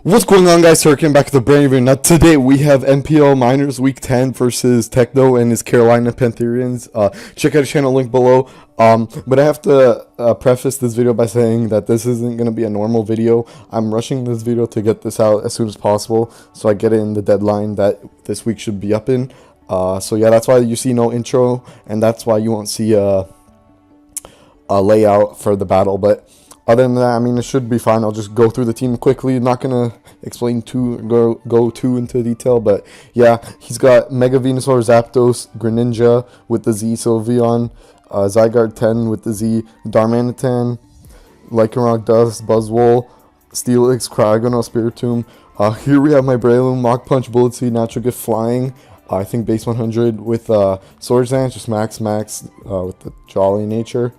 What's going on, guys? Turkehy back at the brand new video. Now today we have NPL Minors Week 10 versus Techno and his Carolina Pantherians. Check out his channel, link below. But I have to preface this video by saying that this isn't going to be a normal video. I'm rushing this video to get this out as soon as possible, so I get it in the deadline that this week should be up in. So yeah, that's why you see no intro, and that's why you won't see a layout for the battle. But other than that, I mean, it should be fine. I'll just go through the team quickly. Not gonna explain go too into detail, but yeah, he's got Mega Venusaur, Zapdos, Greninja with the Z, Sylveon, Zygarde 10 with the Z, Darmanitan, Lycanroc Dust, Buzzwole, Steelix, Cryogonal, Spiritomb. Here we have my Breloom, Mach Punch, Bullet Seed, Natural Gift, Flying. I think base 100 with Swords Dance, just max with the Jolly nature.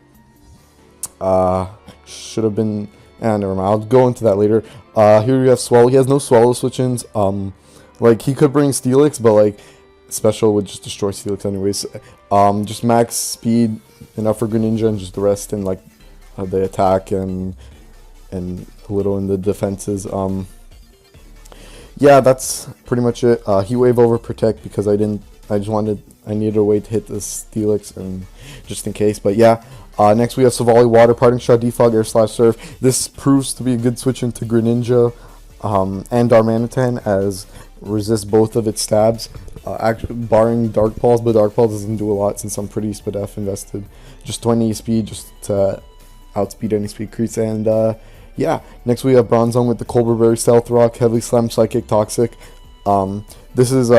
Should have been, never mind, I'll go into that later. Here we have Swallow. He has no Swallow switch-ins. Like, he could bring Steelix, but like special would just destroy Steelix anyways. Just max speed enough for Greninja, and just the rest in like the attack and a little in the defenses. Yeah, that's pretty much it. Heat Wave over Protect because I needed a way to hit the Steelix, and just in case. But yeah. Next we have Savali Water, Parting Shot, Defog, Air Slash, Surf. This proves to be a good switch into Greninja and Darmanitan, as resist both of its stabs, actually barring Dark Pulse, but Dark Pulse doesn't do a lot since I'm pretty SPDF invested. Just 20 speed, just to outspeed any speed creeps. And yeah, next we have Bronzong with the Colbur Berry, Stealth Rock, Heavy Slam, Psychic, Toxic. This is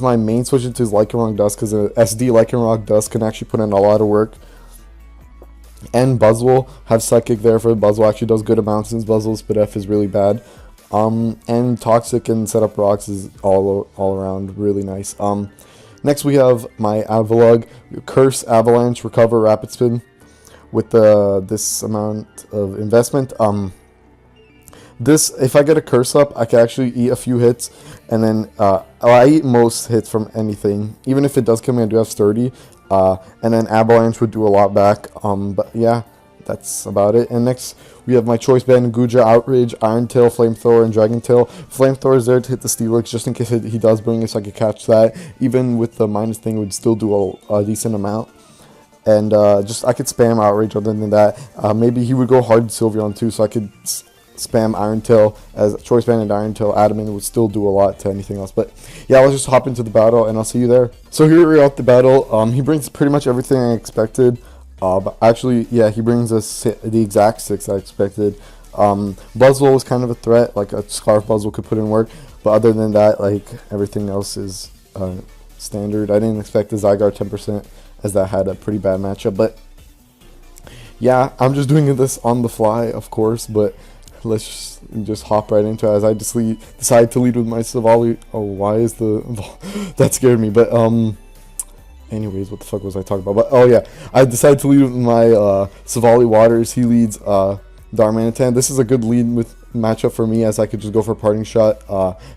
my main switch into his Lycanroc Dust, because SD Lycanroc Dust can actually put in a lot of work. And Buzzwole, have Psychic there for Buzzwole, actually does good amounts since Buzzwole's SPDF is really bad. And Toxic and set up rocks is all around really nice. Next we have my Avalugg, Curse, Avalanche, Recover, Rapid Spin with this amount of investment. This, if I get a Curse up, I can actually eat a few hits, and then I eat most hits from anything. Even if it does kill me, I do have Sturdy, and then Avalanche would do a lot back. But yeah, that's about it. And next we have my Choice Band, Guja, Outrage, Iron Tail, Flamethrower, and Dragon Tail. Flamethrower is there to hit the Steelix just in case he does bring it, so I could catch that. Even with the minus thing, it would still do a decent amount. And just I could spam Outrage. Other than that, maybe he would go hard Sylveon too, so I could spam Iron Tail, as Choice Band and Iron Tail. Adamant would still do a lot to anything else. But yeah, let's just hop into the battle, and I'll see you there. So here we're at the battle. He brings pretty much everything I expected. But actually, yeah, he brings us the exact 6 I expected. Buzzwole was kind of a threat, like a Scarf Buzzwole could put in work. But other than that, like, everything else is standard. I didn't expect the Zygarde 10%, as that had a pretty bad matchup. But yeah, I'm just doing this on the fly, of course, but let's just hop right into it, as I decide to lead with my Savali. Oh, why is that scared me? But anyways, what the fuck was I talking about? But oh yeah, I decided to lead with my Savali Waters. He leads Darmanitan. This is a good lead with matchup for me, as I could just go for Parting Shot,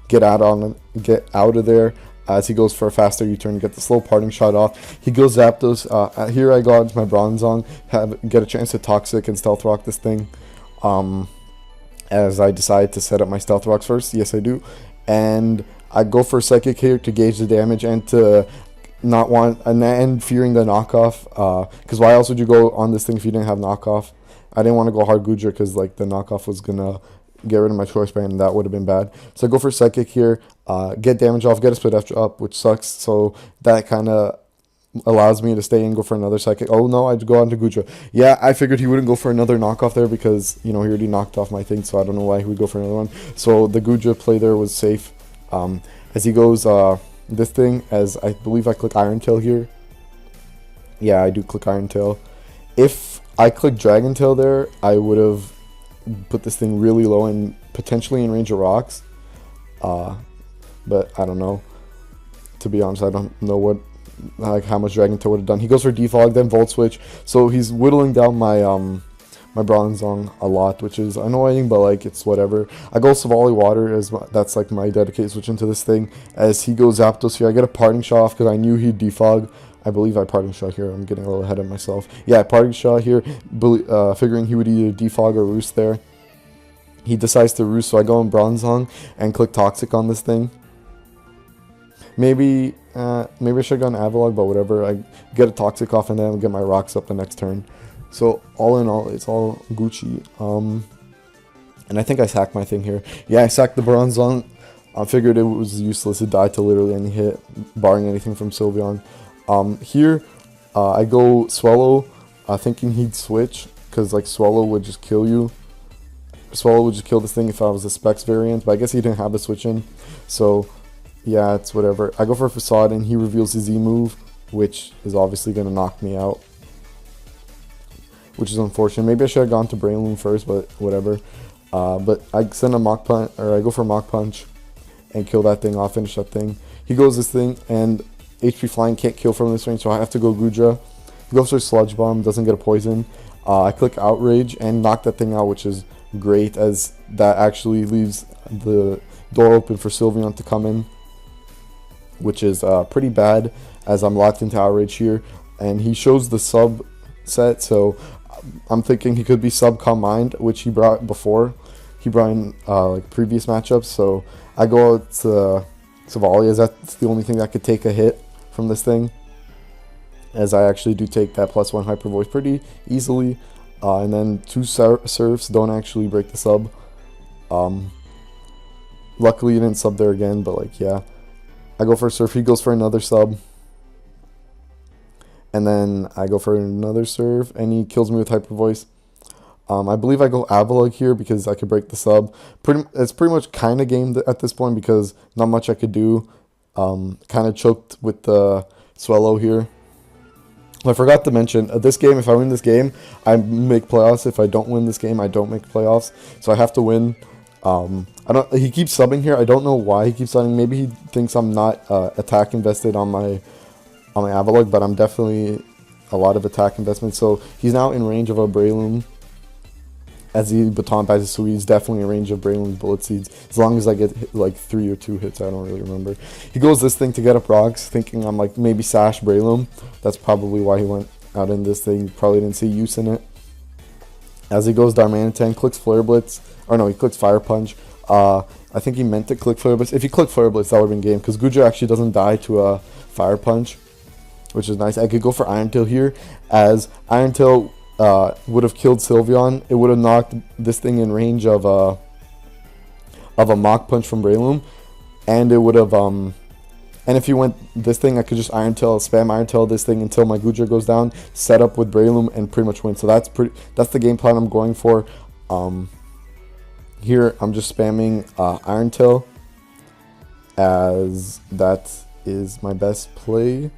get out of there. As he goes for a faster U-turn, get the slow Parting Shot off. He goes Zapdos. Here I go into my Bronzong, get a chance to Toxic and Stealth Rock this thing. As I decide to set up my Stealth Rocks first. Yes, I do. And I go for Psychic here to gauge the damage, and to not want, and fearing the knockoff. Because why else would you go on this thing if you didn't have knockoff? I didn't want to go hard Guja, because like the knockoff was gonna get rid of my Choice Band, and that would have been bad. So I go for Psychic here, get damage off, get a SPDF up, which sucks. So that kind of allows me to stay and go for another Psychic. Oh no, I'd go on to Guja. Yeah, I figured he wouldn't go for another knockoff there, because, you know, he already knocked off my thing, so I don't know why he would go for another one. So the Guja play there was safe. As he goes this thing, as I believe I click Iron Tail here. Yeah, I do click Iron Tail. If I click Dragon Tail there, I would have put this thing really low and potentially in range of rocks. But I don't know. To be honest, I don't know how much Dragon Tail would have done. He goes for Defog, then Volt Switch, so he's whittling down my my Bronzong a lot, which is annoying, but like, it's whatever. I go Savali Water, as that's like my dedicated switch into this thing. As he goes Zapdos here, I get a Parting Shot off because I knew he'd Defog. I believe I Parting Shot here. I'm getting a little ahead of myself. Yeah, Parting Shot here, figuring he would either Defog or Roost there. he decides to roost, so I go in Bronzong and click Toxic on this thing. Maybe I should have gone Avalog, but whatever. I get a Toxic off and then get my rocks up the next turn. So all in all, it's all Gucci. And I think I sacked my thing here. Yeah, I sacked the Bronzong. I figured it was useless. It died to literally any hit, barring anything from Sylveon. Here, I go Swallow, thinking he'd switch, because like Swallow would just kill you. Swallow would just kill this thing if I was a Specs variant, but I guess he didn't have the switch in. So yeah, it's whatever. I go for Facade and he reveals his E move, which is obviously going to knock me out, which is unfortunate. Maybe I should have gone to Brainloom first, but whatever. But I send a Mach Punch, or I go for Mach Punch and kill that thing off, finish that thing. He goes this thing, and HP Flying can't kill from this range, so I have to go Gudra. He goes for Sludge Bomb, doesn't get a poison. I click Outrage and knock that thing out, which is great, as that actually leaves the door open for Sylveon to come in, which is pretty bad, as I'm locked into Outrage here. And he shows the sub set, so I'm thinking he could be sub Calm Mind, which he brought before. He brought in like previous matchups, so I go out to Savali, as that's the only thing that could take a hit from this thing, as I actually do take that +1 Hyper Voice pretty easily. And then 2 Surfs don't actually break the sub. Luckily he didn't sub there again, but like, yeah. I go for a Surf, he goes for another sub. And then I go for another Surf, and he kills me with Hyper Voice. I believe I go Avalog here because I could break the sub. It's pretty much kind of game at this point because not much I could do. Kind of choked with the Swallow here. I forgot to mention, this game, if I win this game, I make playoffs. If I don't win this game, I don't make playoffs. So I have to win. He keeps subbing here. I don't know why he keeps subbing. Maybe he thinks I'm not attack invested on my Avalog, but I'm definitely a lot of attack investment. So he's now in range of a Breloom. As he baton passes, so he's definitely in range of Breloom's Bullet Seeds. As long as I get like 3 or 2 hits, I don't really remember. He goes this thing to get up rocks, thinking I'm like maybe Sash Breloom. That's probably why he went out in this thing. Probably didn't see use in it. As he goes Darmanitan, clicks Flare Blitz. Or no, he clicks Fire Punch. I think he meant to click Flare Blitz. If he clicked Flare Blitz, that would have been game, because Gudra actually doesn't die to a Fire Punch, which is nice. I could go for Iron Tail here, as Iron Tail would have killed Sylveon. It would have knocked this thing in range of a Mach Punch from Breloom, and it would have and if he went this thing, I could just spam Iron Tail this thing until my Gudra goes down, set up with Breloom, and pretty much win. So that's the game plan I'm going for. Here I'm just spamming Iron Tail, as that is my best play.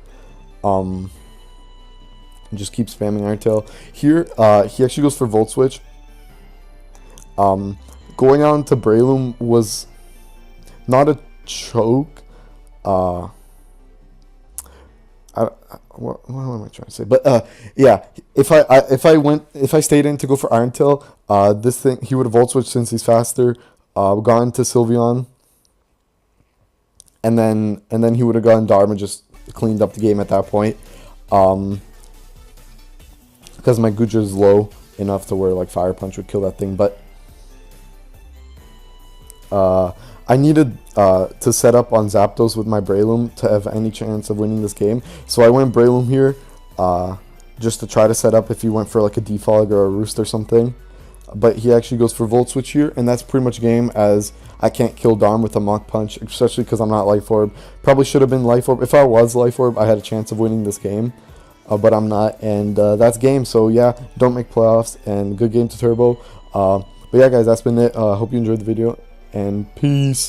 Just keep spamming Iron Tail. Here, he actually goes for Volt Switch. Going out into Breloom was not a choke. What am I trying to say? But yeah, if I stayed in to go for Iron Tail, this thing, he would have Volt Switched since he's faster. Gone to Sylveon, and then he would have gone Darm and just cleaned up the game at that point. Because my Gudra is low enough to where like Fire Punch would kill that thing, but I needed to set up on Zapdos with my Breloom to have any chance of winning this game. So I went Breloom here just to try to set up if he went for like a Defog or a Roost or something. But he actually goes for Volt Switch here, and that's pretty much game, as I can't kill Darm with a Mach Punch, especially because I'm not Life Orb. Probably should have been Life Orb. If I was Life Orb, I had a chance of winning this game. But I'm not, and that's game. So yeah, don't make playoffs, and good game to Turbo. But yeah, guys, that's been it. Hope you enjoyed the video, and peace.